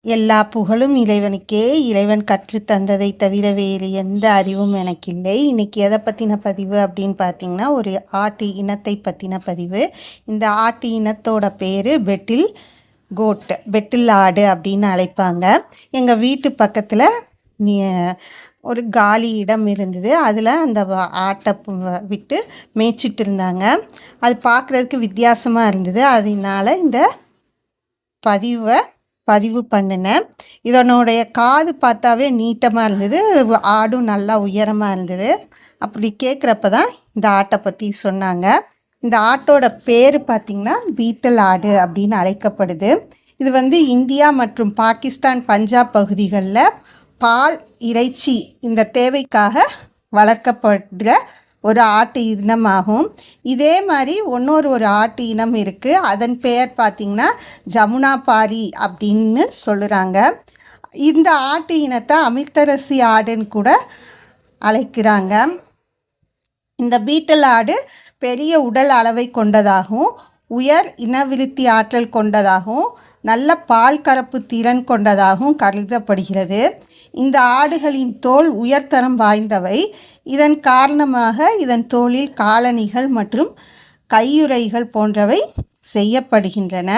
எல்லா புகழும் இறைவனுக்கே. இறைவன் கற்றுத்தந்ததை தவிர வேறு எந்த அறிவும் எனக்கு இல்லை. இன்னைக்கு எதை பற்றின பதிவு அப்படின்னு பார்த்தீங்கன்னா, ஒரு ஆட்டு இனத்தை பற்றின பதிவு. இந்த ஆட்டு இனத்தோட பேர் பெட்டில் கோட், பெட்டில் ஆடு அப்படின்னு அழைப்பாங்க. எங்கள் வீட்டு பக்கத்தில் ஒரு காலி இடம் இருந்தது. அதில் அந்த ஆட்டை விட்டு மேய்ச்சிட்டு இருந்தாங்க. அது பார்க்குறதுக்கு வித்தியாசமாக இருந்தது. அதனால இந்த பதிவு பண்ணினேன். இதனுடைய காது பார்த்தாவே நீட்டமாக இருந்தது. ஆடும் நல்லா உயரமாக இருந்தது. அப்படி கேட்குறப்ப தான் இந்த ஆட்டை பற்றி சொன்னாங்க. இந்த ஆட்டோட பேர் பார்த்திங்கன்னா பீட்டல் ஆடு அப்படின்னு அழைக்கப்படுது. இது இந்தியா மற்றும் பாகிஸ்தான், பஞ்சாப் பகுதிகளில் பால், இறைச்சி இந்த தேவைக்காக வளர்க்கப்படுற ஒரு ஆட்டு இனமாகும். இதே மாதிரி ஒரு ஆட்டு இனம் இருக்குது. அதன் பெயர் பார்த்திங்கன்னா ஜமுனாபாரி அப்படின்னு சொல்லுறாங்க. இந்த ஆட்டு இனத்தை அமிர்தரசி ஆடுன்னு கூட அழைக்கிறாங்க. இந்த பீட்டல் ஆடு பெரிய உடல் அளவை கொண்டதாகவும், உயர் இனவிருத்தி ஆற்றல் கொண்டதாகவும், நல்ல பால் கறப்பு திறன் கொண்டதாகவும் கருதப்படுகிறது. இந்த ஆடுகளின் தோல் உயர்தரம் வாய்ந்தவை. இதன் காரணமாக இதன் தோலில் காலணிகள் மற்றும் கையுறைகள் போன்றவை செய்யப்படுகின்றன.